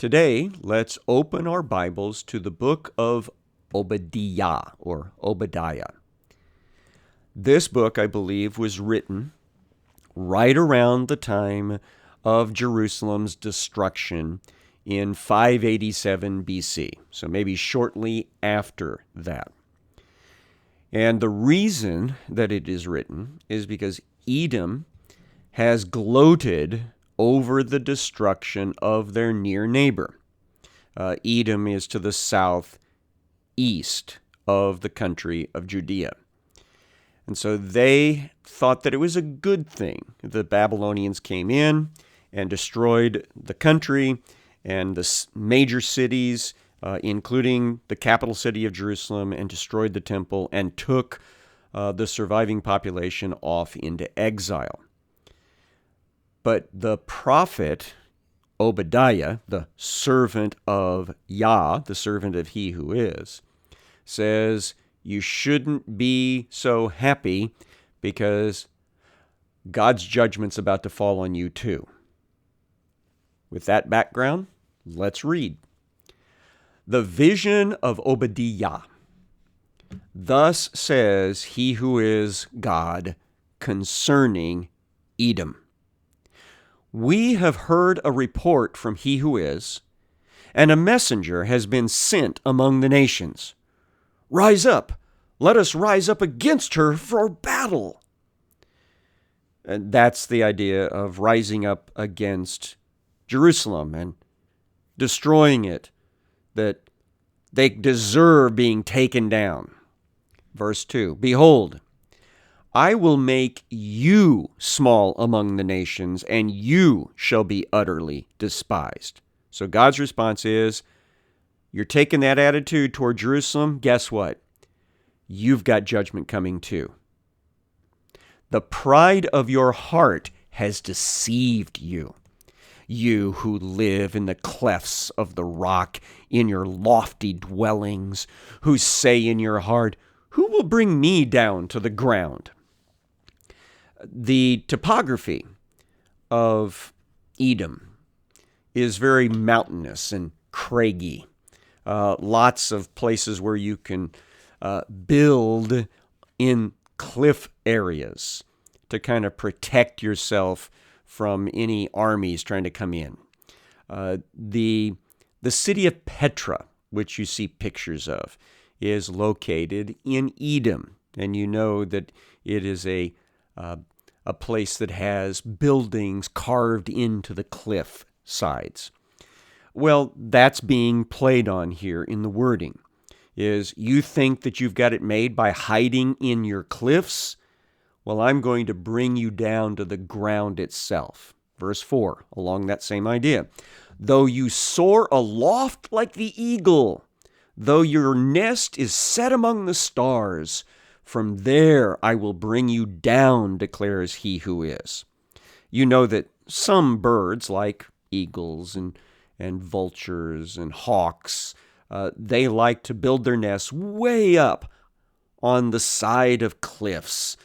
Today, let's open our Bibles to the book of Obadiah, or Obadiah. This book, I believe, was written right around the time of Jerusalem's destruction in 587 BC, so maybe shortly after that. And the reason that it is written is because Edom has gloated over the destruction of their near neighbor. Edom is to the southeast of the country of Judea. And so they thought that it was a good thing. The Babylonians came in and destroyed the country and the major cities, including the capital city of Jerusalem, and destroyed the temple and took the surviving population off into exile. But the prophet Obadiah, the servant of Yah, the servant of He who is, says you shouldn't be so happy because God's judgment's about to fall on you too. With that background, let's read. The vision of Obadiah. Thus says He who is God concerning Edom. We have heard a report from He who is, and a messenger has been sent among the nations. Rise up, let us rise up against her for battle. And that's the idea of rising up against Jerusalem and destroying it, that they deserve being taken down. Verse 2, Behold, I will make you small among the nations, and you shall be utterly despised. So God's response is, you're taking that attitude toward Jerusalem, guess what? You've got judgment coming too. The pride of your heart has deceived you. You who live in the clefts of the rock, in your lofty dwellings, who say in your heart, who will bring me down to the ground? The topography of Edom is very mountainous and craggy. Lots of places where you can build in cliff areas to kind of protect yourself from any armies trying to come in. The city of Petra, which you see pictures of, is located in Edom, and you know that it is a place that has buildings carved into the cliff sides. Well, that's being played on here in the wording, is you think that you've got it made by hiding in your cliffs? Well, I'm going to bring you down to the ground itself. Verse 4, along that same idea. Though you soar aloft like the eagle, though your nest is set among the stars, from there I will bring you down, declares He who is. You know that some birds, like eagles and vultures and hawks, they like to build their nests way up on the side of cliffs,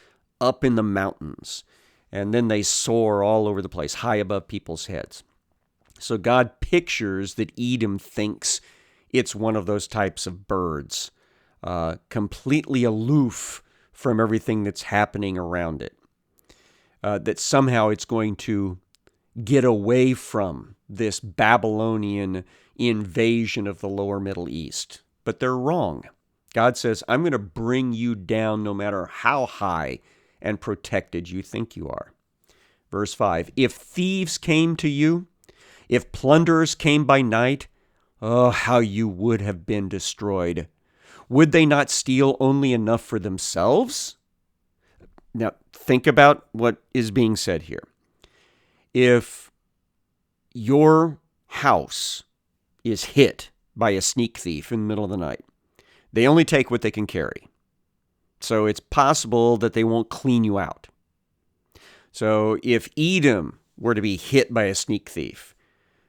up in the mountains, and then they soar all over the place, high above people's heads. So God pictures that Edom thinks it's one of those types of birds, completely aloof from everything that's happening around it, that somehow it's going to get away from this Babylonian invasion of the lower Middle East. But they're wrong. God says, I'm going to bring you down no matter how high and protected you think you are. Verse 5, if thieves came to you, if plunderers came by night, oh, how you would have been destroyed. Would they not steal only enough for themselves? Now, think about what is being said here. If your house is hit by a sneak thief in the middle of the night, they only take what they can carry. So it's possible that they won't clean you out. So if Edom were to be hit by a sneak thief,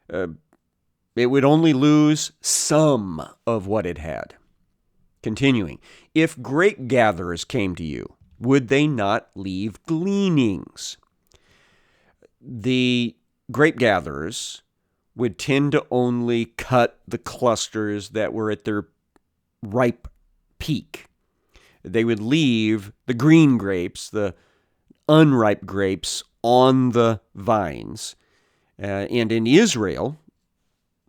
it would only lose some of what it had. Continuing, if grape gatherers came to you, would they not leave gleanings? The grape gatherers would tend to only cut the clusters that were at their ripe peak. They would leave the green grapes, the unripe grapes, on the vines. And in Israel,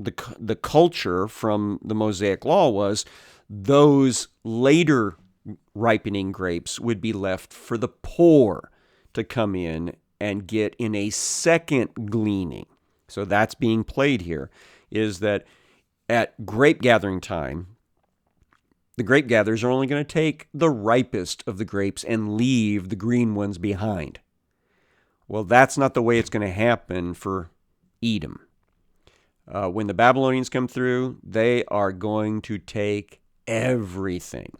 the culture from the Mosaic Law was those later ripening grapes would be left for the poor to come in and get in a second gleaning. So that's being played here, is that at grape gathering time, the grape gatherers are only going to take the ripest of the grapes and leave the green ones behind. Well, that's not the way it's going to happen for Edom. When the Babylonians come through, they are going to take everything.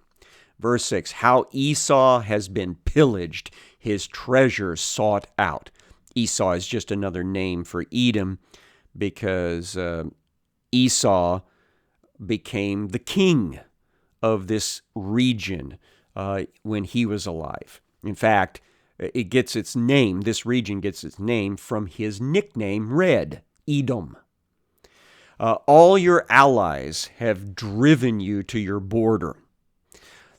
Verse 6, how Esau has been pillaged, his treasure sought out. Esau is just another name for Edom because Esau became the king of this region when he was alive. In fact, it gets its name, this region gets its name from his nickname, Red, Edom. All your allies have driven you to your border.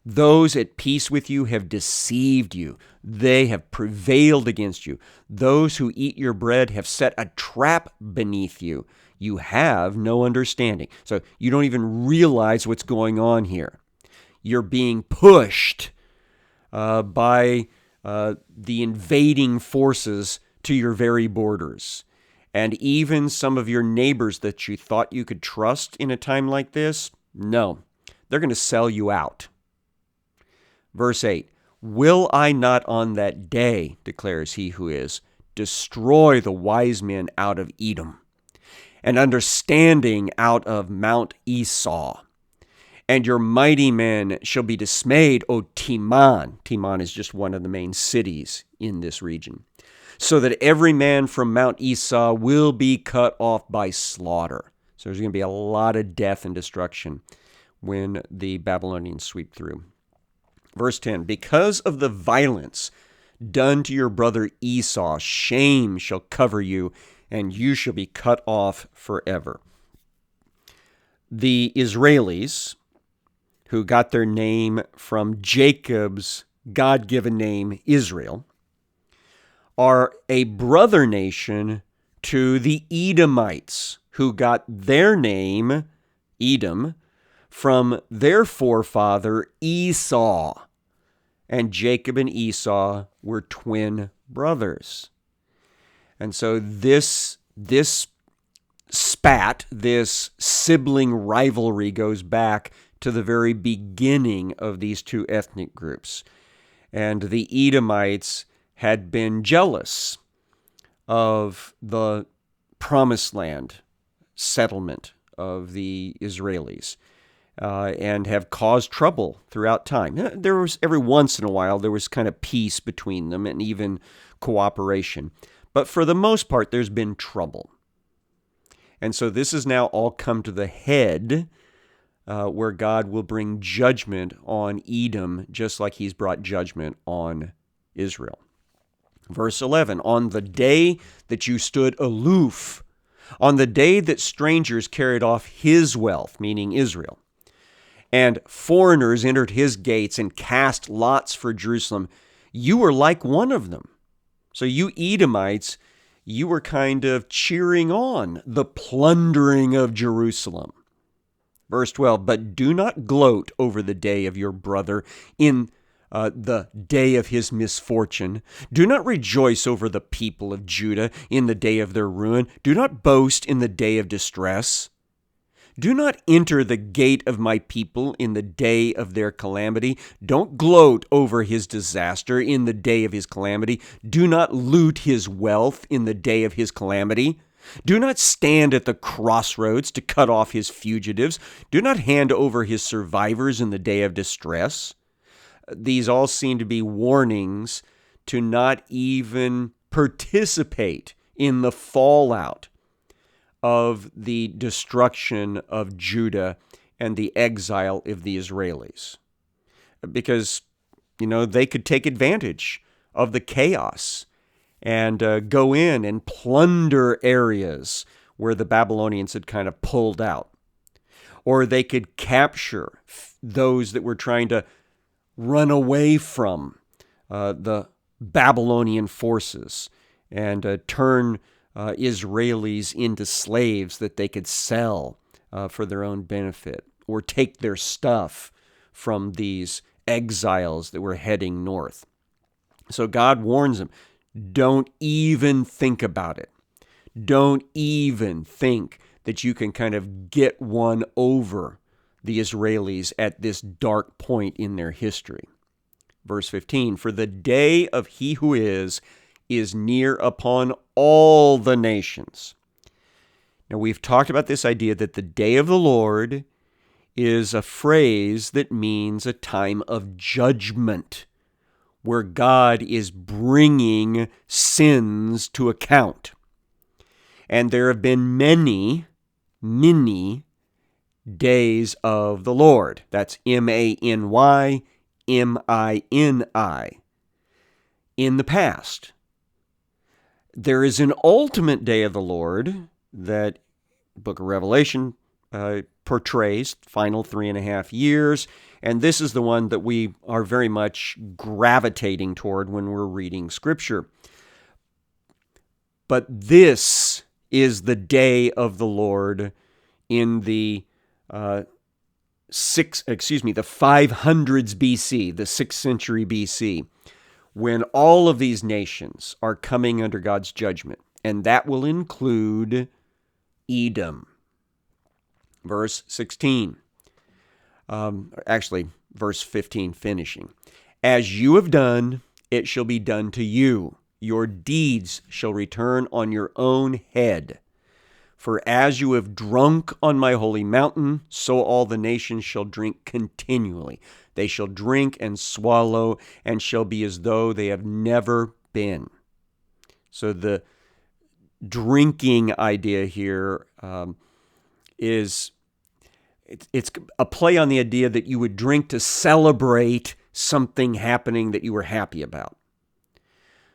Those at peace with you have deceived you. They have prevailed against you. Those who eat your bread have set a trap beneath you. You have no understanding. So you don't even realize what's going on here. You're being pushed by the invading forces to your very borders. And even some of your neighbors that you thought you could trust in a time like this, no, they're going to sell you out. Verse 8, will I not on that day, declares he who is, destroy the wise men out of Edom, and understanding out of Mount Esau? And your mighty men shall be dismayed, O Teman. Teman is just one of the main cities in this region. So that every man from Mount Esau will be cut off by slaughter. So there's going to be a lot of death and destruction when the Babylonians sweep through. Verse 10, because of the violence done to your brother Esau, shame shall cover you, and you shall be cut off forever. The Israelis, who got their name from Jacob's God-given name, Israel, are a brother nation to the Edomites, who got their name, Edom, from their forefather Esau. And Jacob and Esau were twin brothers. And so this spat, this sibling rivalry goes back to the very beginning of these two ethnic groups. And the Edomites had been jealous of the promised land settlement of the Israelis and have caused trouble throughout time. There was, every once in a while, there was kind of peace between them and even cooperation. But for the most part, there's been trouble. And so this has now all come to the head where God will bring judgment on Edom just like he's brought judgment on Israel. Verse 11, on the day that you stood aloof, on the day that strangers carried off his wealth, meaning Israel, and foreigners entered his gates and cast lots for Jerusalem, you were like one of them. So you Edomites, you were kind of cheering on the plundering of Jerusalem. Verse 12, but do not gloat over the day of your brother in the day of his misfortune. Do not rejoice over the people of Judah in the day of their ruin. Do not boast in the day of distress. Do not enter the gate of my people in the day of their calamity. Don't gloat over his disaster in the day of his calamity. Do not loot his wealth in the day of his calamity. Do not stand at the crossroads to cut off his fugitives. Do not hand over his survivors in the day of distress. These all seem to be warnings to not even participate in the fallout of the destruction of Judah and the exile of the Israelis. Because, they could take advantage of the chaos and go in and plunder areas where the Babylonians had kind of pulled out. Or they could capture those that were trying to run away from the Babylonian forces and turn Israelis into slaves that they could sell for their own benefit, or take their stuff from these exiles that were heading north. So God warns them, don't even think about it. Don't even think that you can kind of get one over the Israelis at this dark point in their history. Verse 15, for the day of he who is near upon all the nations. Now, we've talked about this idea that the day of the Lord is a phrase that means a time of judgment, where God is bringing sins to account. And there have been many days of the Lord. That's M-A-N-Y, M-I-N-I. In the past. There is an ultimate day of the Lord that the book of Revelation portrays, final 3.5 years, and this is the one that we are very much gravitating toward when we're reading Scripture. But this is the day of the Lord in the 500s BC, the 6th century BC, when all of these nations are coming under God's judgment, and that will include Edom. Verse 16, verse 15 finishing. As you have done, it shall be done to you. Your deeds shall return on your own head. For as you have drunk on my holy mountain, so all the nations shall drink continually. They shall drink and swallow, and shall be as though they have never been. So the drinking idea here is it's a play on the idea that you would drink to celebrate something happening that you were happy about.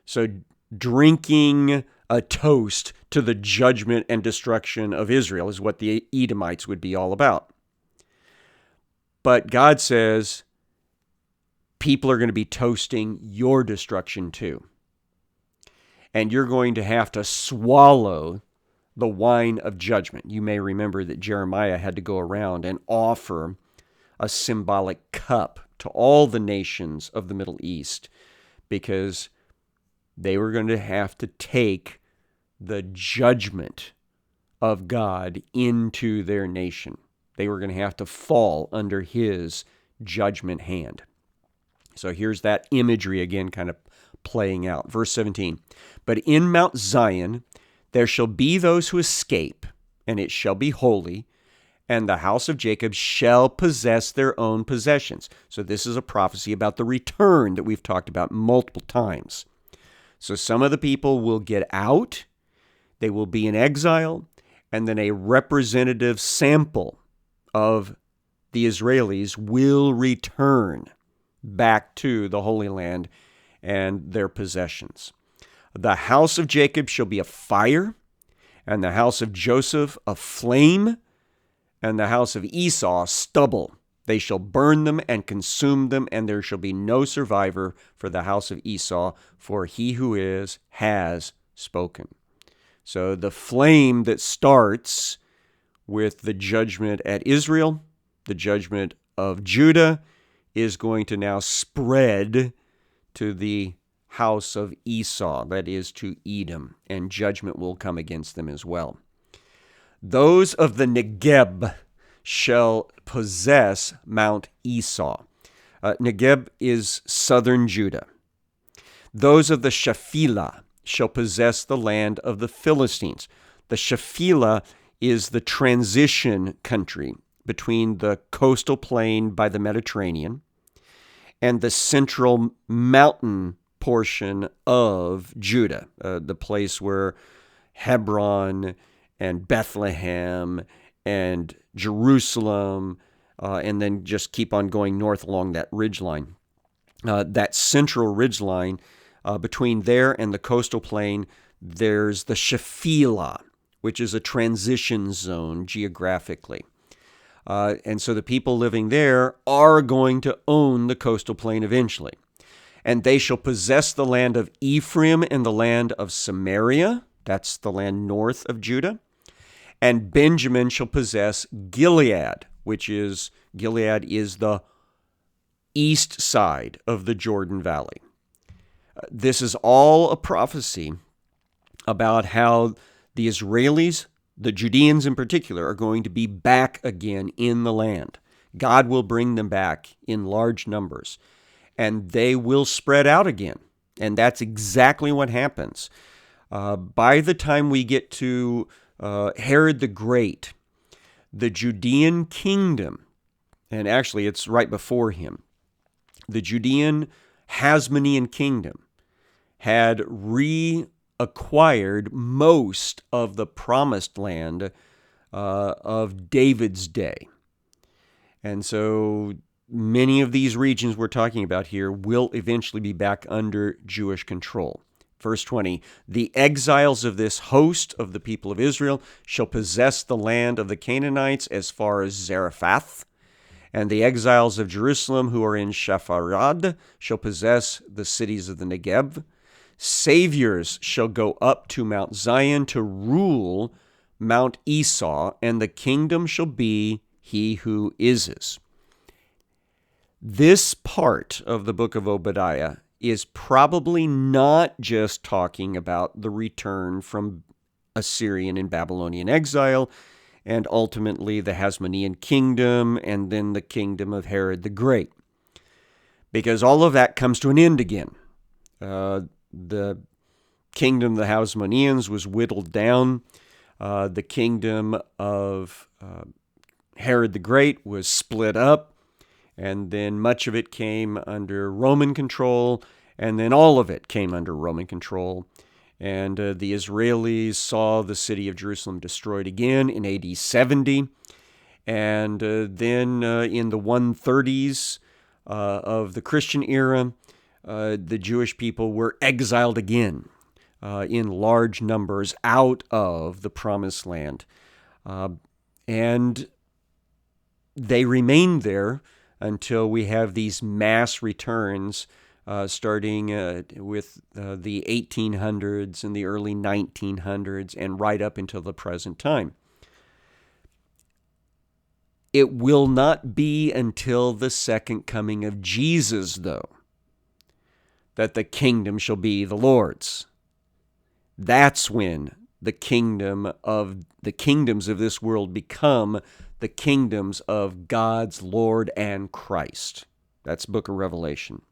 So drinking a toast to the judgment and destruction of Israel is what the Edomites would be all about. But God says people are going to be toasting your destruction too. And you're going to have to swallow the wine of judgment. You may remember that Jeremiah had to go around and offer a symbolic cup to all the nations of the Middle East because they were going to have to take the judgment of God into their nation. They were going to have to fall under his judgment hand. So here's that imagery again kind of playing out. Verse 17, but in Mount Zion there shall be those who escape, and it shall be holy, and the house of Jacob shall possess their own possessions. So this is a prophecy about the return that we've talked about multiple times. So some of the people will get out, they will be in exile, and then a representative sample of the Israelis will return back to the Holy Land and their possessions. The house of Jacob shall be a fire, and the house of Joseph a flame, and the house of Esau stubble. They shall burn them and consume them, and there shall be no survivor for the house of Esau, for he who is has spoken. So the flame that starts with the judgment at Israel, the judgment of Judah, is going to now spread to the house of Esau, that is to Edom, and judgment will come against them as well. Those of the Negeb shall possess Mount Esau. Negeb is southern Judah. Those of the Shephelah shall possess the land of the Philistines. The Shephelah is the transition country between the coastal plain by the Mediterranean and the central mountain portion of Judah, the place where Hebron and Bethlehem and Jerusalem, and then just keep on going north along that ridgeline. That central ridgeline between there and the coastal plain, there's the Shephelah, which is a transition zone geographically. And so the people living there are going to own the coastal plain eventually. And they shall possess the land of Ephraim and the land of Samaria. That's the land north of Judah. And Benjamin shall possess Gilead, Gilead is the east side of the Jordan Valley. This is all a prophecy about how the Israelis, the Judeans in particular, are going to be back again in the land. God will bring them back in large numbers, and they will spread out again. And that's exactly what happens. By the time we get to Herod the Great, the Judean kingdom, and actually it's right before him, the Judean Hasmonean kingdom had reacquired most of the promised land of David's day. And so many of these regions we're talking about here will eventually be back under Jewish control. Verse 20, the exiles of this host of the people of Israel shall possess the land of the Canaanites as far as Zarephath, and the exiles of Jerusalem who are in Shapharad shall possess the cities of the Negeb. Saviors shall go up to Mount Zion to rule Mount Esau, and the kingdom shall be he who is. This part of the book of Obadiah is probably not just talking about the return from Assyrian and Babylonian exile, and ultimately the Hasmonean kingdom, and then the kingdom of Herod the Great. Because all of that comes to an end again. The kingdom of the Hasmoneans was whittled down. The kingdom of Herod the Great was split up, and then much of it came under Roman control, and then all of it came under Roman control. And the Israelis saw the city of Jerusalem destroyed again in AD 70. And then in the 130s of the Christian era, the Jewish people were exiled again in large numbers out of the Promised Land. And they remained there until we have these mass returns starting with the 1800s and the early 1900s and right up until the present time. It will not be until the second coming of Jesus, though, that the kingdom shall be the Lord's. That's when the kingdoms of this world become the kingdoms of God's Lord and Christ. That's Book of Revelation.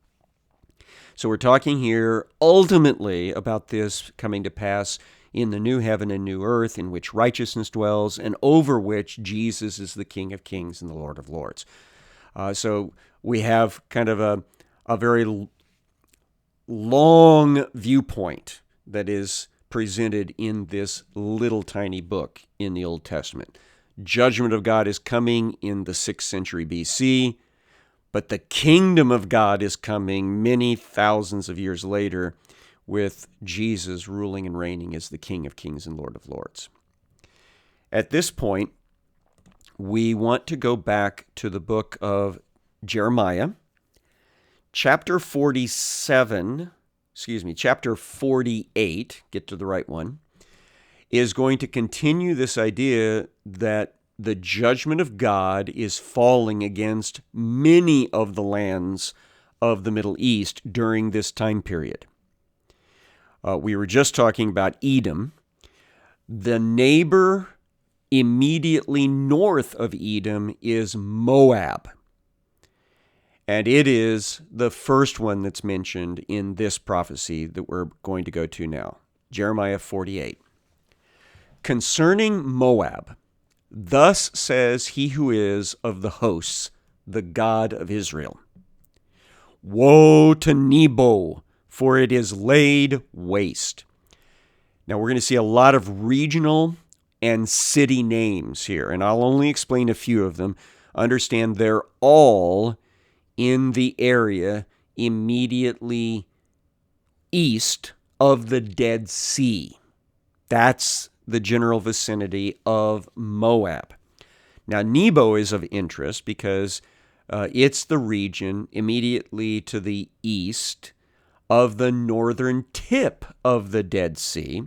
So we're talking here ultimately about this coming to pass in the new heaven and new earth in which righteousness dwells and over which Jesus is the King of kings and the Lord of lords. So we have kind of a very long viewpoint that is presented in this little tiny book in the Old Testament. Judgment of God is coming in the 6th century BC, but the kingdom of God is coming many thousands of years later with Jesus ruling and reigning as the King of kings and Lord of lords. At this point, we want to go back to the book of Jeremiah, chapter 48, get to the right one, is going to continue this idea that the judgment of God is falling against many of the lands of the Middle East during this time period. We were just talking about Edom. The neighbor immediately north of Edom is Moab. And it is the first one that's mentioned in this prophecy that we're going to go to now, Jeremiah 48. Concerning Moab, thus says he who is of the hosts, the God of Israel. Woe to Nebo, for it is laid waste. Now we're going to see a lot of regional and city names here, and I'll only explain a few of them. Understand they're all in the area immediately east of the Dead Sea. That's the general vicinity of Moab. Now, Nebo is of interest because it's the region immediately to the east of the northern tip of the Dead Sea,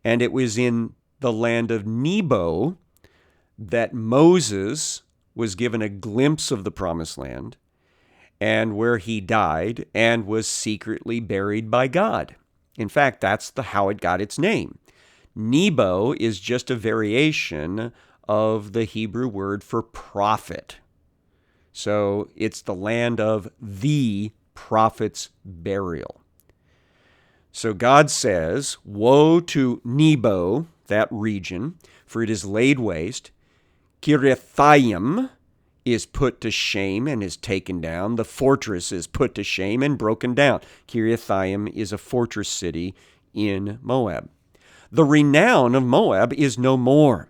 and it was in the land of Nebo that Moses was given a glimpse of the Promised Land, and where he died and was secretly buried by God. In fact, that's how it got its name. Nebo is just a variation of the Hebrew word for prophet. So it's the land of the prophet's burial. So God says, woe to Nebo, that region, for it is laid waste. Kiriathaim is put to shame and is taken down. The fortress is put to shame and broken down. Kiriathaim is a fortress city in Moab. The renown of Moab is no more.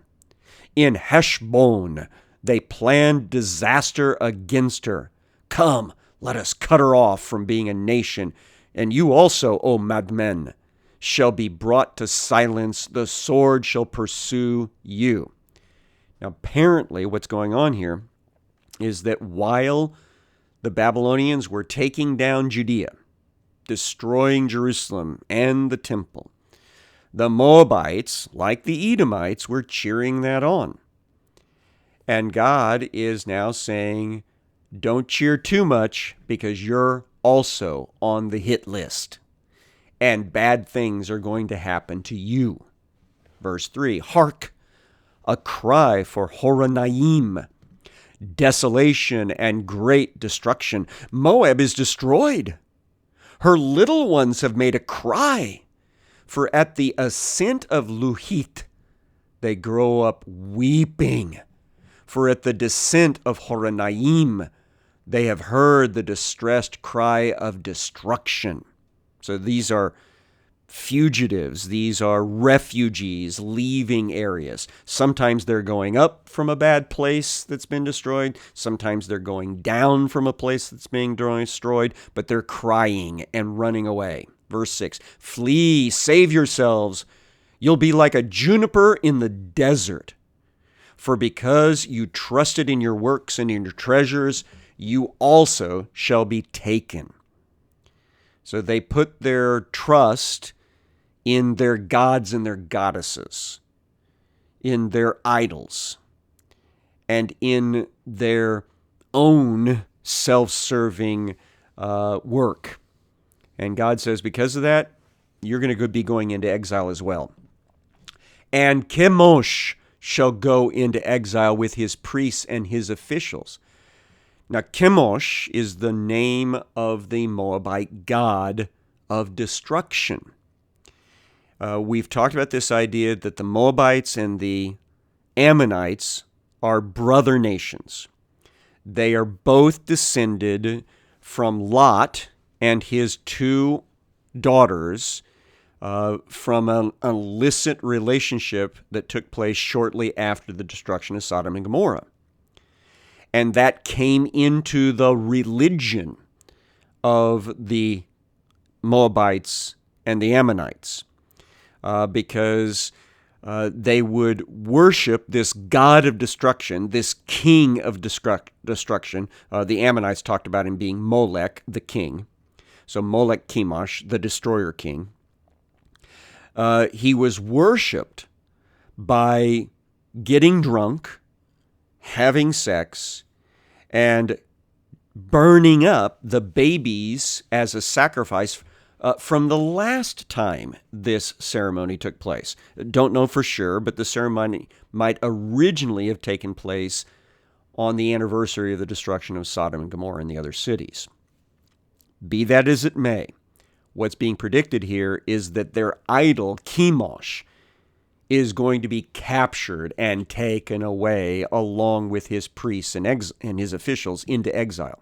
In Heshbon, they planned disaster against her. Come, let us cut her off from being a nation. And you also, O madmen, shall be brought to silence. The sword shall pursue you. Now, apparently, what's going on here is that while the Babylonians were taking down Judea, destroying Jerusalem and the temple, the Moabites, like the Edomites, were cheering that on. And God is now saying, don't cheer too much because you're also on the hit list. And bad things are going to happen to you. Verse 3, hark, a cry for Horonaim, desolation and great destruction. Moab is destroyed. Her little ones have made a cry. For at the ascent of Luhith, they grow up weeping. For at the descent of Horonaim, they have heard the distressed cry of destruction. So these are fugitives. These are refugees leaving areas. Sometimes they're going up from a bad place that's been destroyed. Sometimes they're going down from a place that's being destroyed, but they're crying and running away. Verse 6, flee, save yourselves. You'll be like a juniper in the desert. For because you trusted in your works and in your treasures, you also shall be taken. So they put their trust in their gods and their goddesses, in their idols, and in their own self-serving work. And God says, because of that, you're going to be going into exile as well. And Chemosh shall go into exile with his priests and his officials. Now, Chemosh is the name of the Moabite god of destruction. We've talked about this idea that the Moabites and the Ammonites are brother nations. They are both descended from Lot and his two daughters from an illicit relationship that took place shortly after the destruction of Sodom and Gomorrah. And that came into the religion of the Moabites and the Ammonites because they would worship this god of destruction, this king of destruction. The Ammonites talked about him being Molech, the king. So Molech Chemosh, the destroyer king. He was worshipped by getting drunk, having sex, and burning up the babies as a sacrifice from the last time this ceremony took place. Don't know for sure, but the ceremony might originally have taken place on the anniversary of the destruction of Sodom and Gomorrah and the other cities. Be that as it may, what's being predicted here is that their idol, Chemosh, is going to be captured and taken away along with his priests and his officials into exile.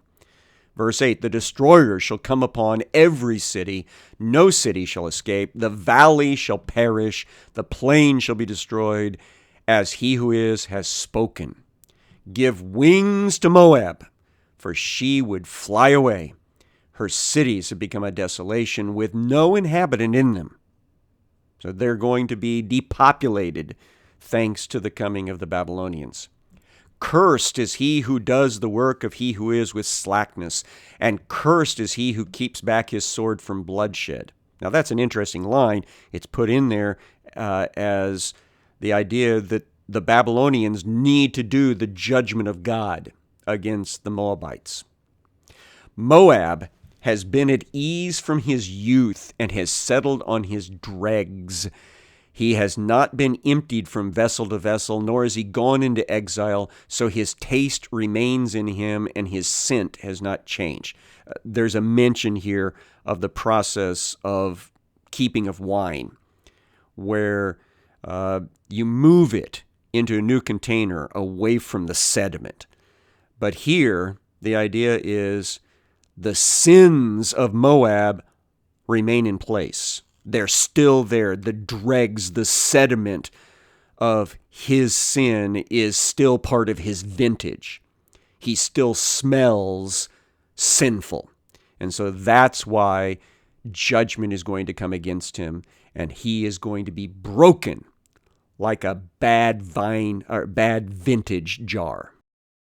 Verse 8, the destroyer shall come upon every city. No city shall escape. The valley shall perish. The plain shall be destroyed, as he who is has spoken. Give wings to Moab, for she would fly away. Her cities have become a desolation with no inhabitant in them. So they're going to be depopulated thanks to the coming of the Babylonians. Cursed is he who does the work of he who is with slackness, and cursed is he who keeps back his sword from bloodshed. Now that's an interesting line. It's put in there as the idea that the Babylonians need to do the judgment of God against the Moabites. Moab has been at ease from his youth and has settled on his dregs. He has not been emptied from vessel to vessel, nor has he gone into exile, so his taste remains in him and his scent has not changed. There's a mention here of the process of keeping of wine, where you move it into a new container away from the sediment. But here, the idea is the sins of Moab remain in place. They're still there. The dregs, the sediment of his sin is still part of his vintage. He still smells sinful. And so that's why judgment is going to come against him, and he is going to be broken like a bad vine or bad vintage jar.